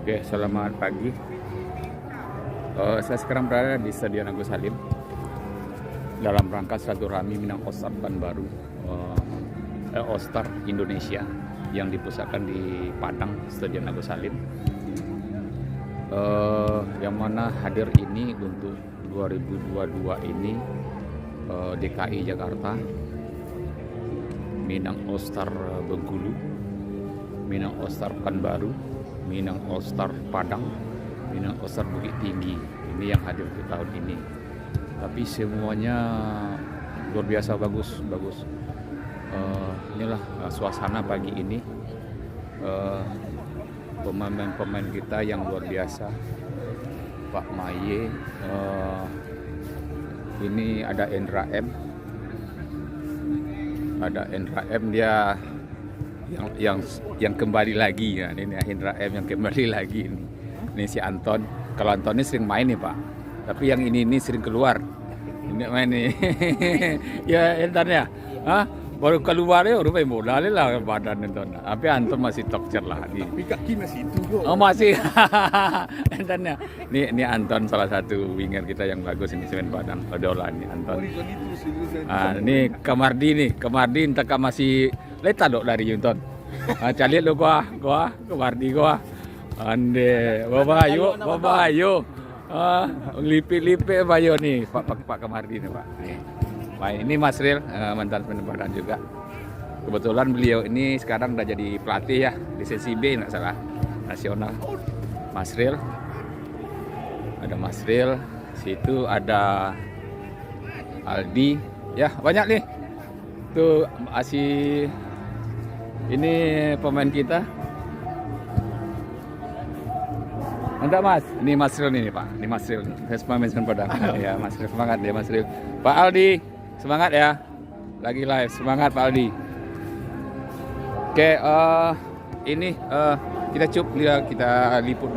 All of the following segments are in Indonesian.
Oke, selamat pagi. Saya sekarang berada di Stadion Agus Salim dalam rangka silaturahmi Minang All Star Pekanbaru All Star Indonesia yang dipusatkan di Padang, Stadion Agus Salim. Yang mana hadir ini untuk 2022 ini DKI Jakarta, Minang All Star Bengkulu, Minang All Star Pekanbaru, Minang All Star Padang, Minang All Star Bukit Tinggi. Ini yang hadir di tahun ini. Tapi semuanya luar biasa bagus. Inilah suasana pagi ini. Pemain-pemain kita yang luar biasa. Pak Maye, ini ada Endra M. Ada Endra M, dia yang kembali lagi ya. Ini Indra M yang kembali lagi ini si Anton. Kalau Anton ini sering main nih Pak, tapi yang ini sering keluar. Ini main nih. Ya Anton ya, baru keluar ya udah main bola lah badan Anton. Tapi Anton masih tokcer lah. Tapi kaki masih itu bro. Oh masih. Anton ya. Ini Anton salah satu winger kita yang bagus ini semen Padang. Odola nih Anton. Ini Kamardi entah masih leta dok dari Yunton. Cari lo gua Kamardi gua. Ande, bapak ayo. Lipit bayo nih Pak Kamardi nih Pak. Nih. Ini Mas Ril, mantan semen Padang juga. Kebetulan beliau ini sekarang udah jadi pelatih ya di sesi B nggak salah nasional. Mas Ril, ada Mas Ril, situ ada Aldi, ya banyak nih. Tuh ini pemain kita. Mantap Mas, ini Mas Ril ini Pak, ini Mas Ril, saya pemain semen Padang. Ya Mas Ril, semangat ya Mas Ril. Pak Aldi, semangat ya, lagi live, semangat Pak Aldi. Oke, ini kita liput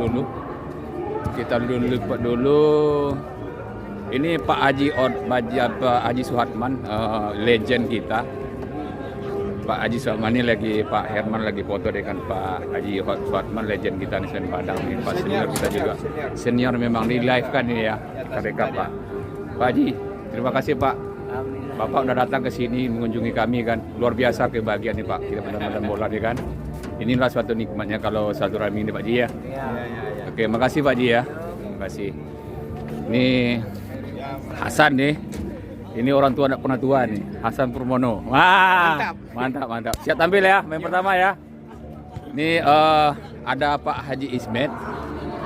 dulu. Ini Pak Haji Suhatman, legend kita. Pak Haji Suhatman ini Pak Herman lagi foto dengan Pak Haji Suhatman, legend kita di Semen Padang. Ini Pak senior kita juga. Senior memang di live kan ini ya, mereka Pak. Pak Haji, terima kasih Pak. Bapak udah datang ke sini mengunjungi kami kan. Luar biasa kebahagiaan nih Pak. Kita menonton bola nih kan. Inilah suatu nikmatnya kalau silaturahmi ini Pak Ji ya. Oke, makasih Pak Ji ya. Makasih. Ini Hasan nih. Ini orang tua anak pernah tua nih, Hasan Purmono. Wah, mantap. Siap tampil ya, main pertama ya. Ini ada Pak Haji Ismet.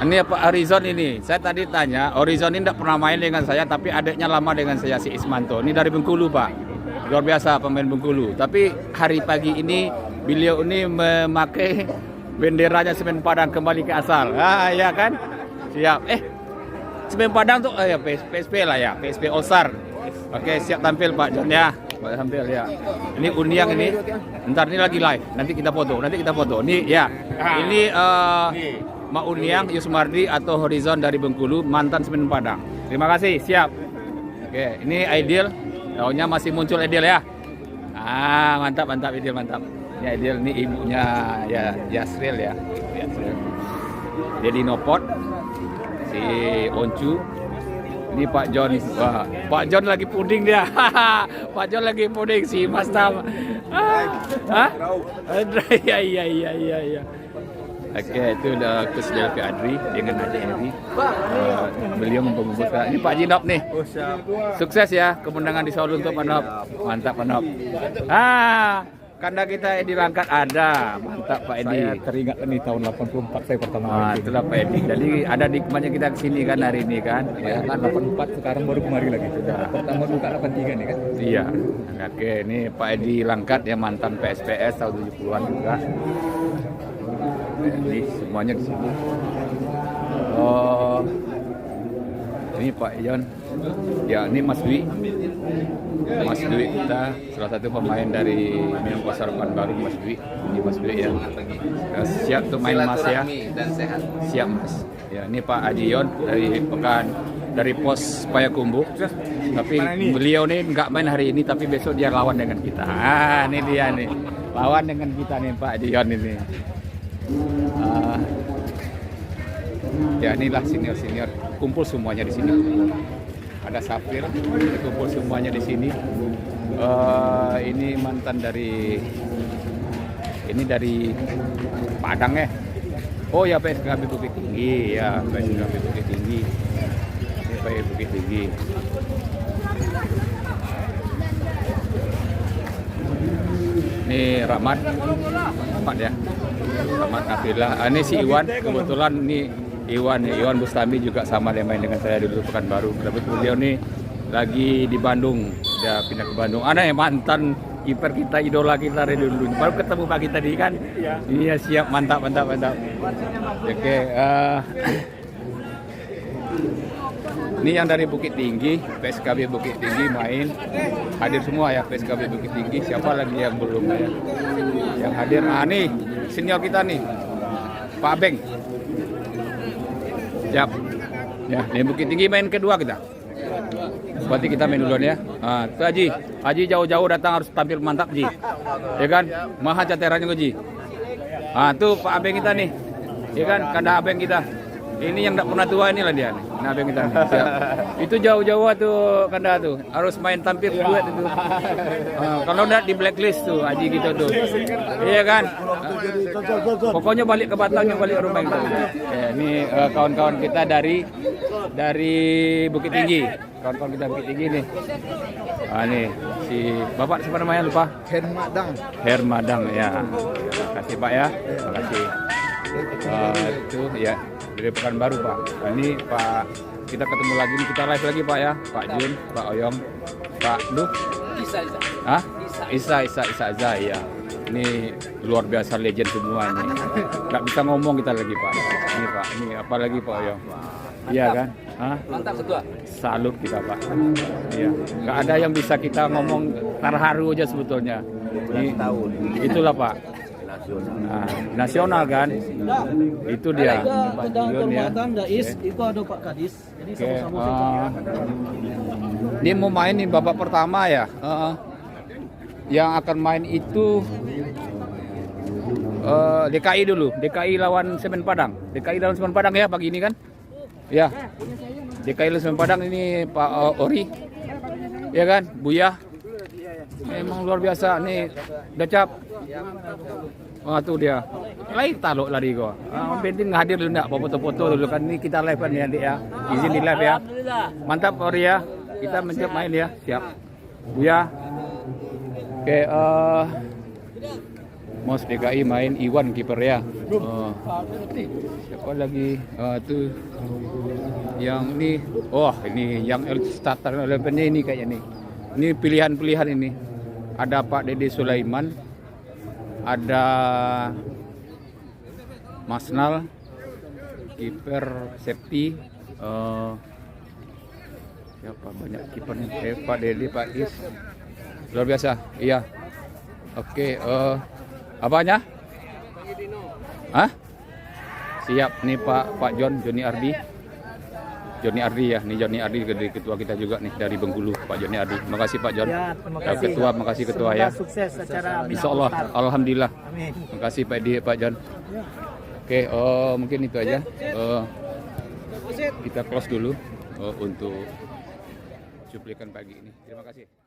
Ini Pak Horizon ini. Saya tadi tanya, Horizon ini tidak pernah main dengan saya, tapi adiknya lama dengan saya, si Ismanto. Ini dari Bengkulu Pak. Luar biasa pemain Bengkulu. Tapi hari pagi ini beliau ini memakai benderanya Semen Padang kembali ke asal. Ya kan? Siap. Semen Padang tuh ya PSP lah ya, PSP All Star. Oke, siap tampil Pak John ya. Pak tampil ya. Ini Uniang ini. Ntar ini lagi live. Nanti kita foto. Ini ya. Ini Mak Uniang Yusmardi atau Horizon dari Bengkulu, mantan Semen Padang. Terima kasih, siap. Oke, ini Aidil. Daunnya masih muncul Aidil ya. Mantap Aidil, mantap. Ya Aidil ini ibunya ya Yasril ya. Yasril. Jadi Nopot. Si Oncu. Ini Pak John. Wah, Pak John lagi puding dia. Pak John lagi puding si Mas Tam. Iya. Oke, itu udah Kus Delvi Adri dengan Haji Henry. Beliau memperbutkan. Ini Pak Jinop nih. Sukses ya kemenangan di Solo untuk Pak Nop. Mantap Pak Nop. Kanda kita Edi Langkat ada. Mantap Pak Edi. Saya teringat nih tahun 84 saya pertama kali. Itulah Pak Edi. Jadi ada nikmatnya kita kesini kan hari ini kan. Ya kan 84 sekarang baru kemari lagi. Sudah pertama buka 83 nih kan. Iya. Oke, ini Pak Edi Langkat yang mantan PSPS tahun 70-an juga. Ini semuanya di sini. Ini Pak Ion. Ya, ini Mas Dwi. Mas Dwi kita salah satu pemain dari Minang All Star Pekanbaru, Mas Dwi. Ini Mas Dwi ya. Siap untuk main Mas ya. Dan sehat. Siap Mas. Ya, ini Pak Adion dari pos Payakumbuh. Tapi beliau nih nggak main hari ini, tapi besok dia lawan dengan kita. Ini dia nih. Lawan dengan kita nih Pak Adion ini. Ya inilah senior kumpul semuanya di sini. Ada Safir, kumpul semuanya di sini. Ini mantan dari Padang ya. Oh ya, PSKB Bukit Tinggi ya, PSKB Bukit Tinggi. Ini PSKB Bukit Tinggi. Ini Rahmat, ya. Rahmat Nafillah. Ini si Iwan, kebetulan ini Iwan Bustami juga sama dia main dengan saya dulu Pekanbaru. Kebetulan beliau nih lagi di Bandung, dia pindah ke Bandung. Ada yang mantan kiper kita, idola kita dari dulu. Baru ketemu pagi tadi kan? Iya siap, mantap. Oke, ini yang dari Bukit Tinggi, PSKB Bukit Tinggi main. Hadir semua ya PSKB Bukit Tinggi. Siapa lagi yang belum ya? Yang hadir, nih senior kita nih, Pak Abeng. Siap. Ya, ini Bukit Tinggi main kedua kita. Berarti kita main duluan ya. Tuh Haji jauh-jauh datang harus tampil mantap Ji. Ya kan? Maha caterannya kok Ji. Tuh Pak Abeng kita nih. Ya kan? Kanda Abeng kita. Ini yang tidak pernah tua inilah dia nih. Nah, Abeng kita nih. Siap. Itu jauh-jauh tuh Kanda tuh. Harus main tampil duet itu. Kalau enggak di blacklist tuh Haji gitu tuh. Iya kan? Pokoknya balik ke Batam, yang balik ke rumah kita. Ini kawan-kawan kita dari Bukit Tinggi. Kawan-kawan kita Bukit Tinggi nih. Nih si Bapak siapa namanya lupa? Hermadang ya. Terima kasih Pak ya. Terima kasih. Itu ya dari Pekanbaru Pak. Ini Pak, kita ketemu lagi nih, kita live lagi Pak ya. Pak Jun, Pak Oyong, Pak Duh. Isa Azza ya. Ini luar biasa legend semua ini. Nggak bisa ngomong kita lagi Pak. Ini Pak, ini apalagi Pak Oyong. Iya kan? Mantap ketua. Salut kita Pak. Iya. Nggak ada yang bisa kita ngomong terharu aja sebetulnya. Itulah Pak. Nasional kan? Itu dia. Pak Jun ya. Itu ada Pak Kadis. Jadi sama-sama Dia mau main nih babak pertama ya. Yang akan main itu DKI dulu. DKI lawan Semen Padang. DKI lawan Semen Padang ya pagi ini kan? Ya. DKI lawan Semen Padang ini Pak Ori. Ya kan? Buya. Emang luar biasa nih. Decap. Tuh dia. Lain taluk lari kok. Penting hadir dulu enggak foto-foto dulu kan ini kita live kan ya Dik ya. Izin di live ya. Mantap Ori ya. Kita mencoba main ya. Siap. Buya. Oke, Mos DKI main Iwan kiper ya. Siapa lagi? Tuh yang ini. Ini yang starter elevennya ini kayaknya nih. Ini pilihan-pilihan ini. Ada Pak Dede Sulaiman, ada Masnal, kiper Septi. Siapa banyak kipernya? Pak Dede, Pak Is. Luar biasa, iya. Oke, apanya? Siap nih Pak Joni Ardi ya, nih Joni Ardi dari ketua kita juga nih dari Bengkulu, Pak Joni Ardi. Terima kasih Pak Jon. Ya, terima kasih. Ketua, makasih ketua ya. Sukses secara Insya Allah, alhamdulillah. Amin. Terima kasih Pak Jon. Oke, mungkin itu aja. Kita close dulu untuk cuplikan pagi ini. Terima kasih.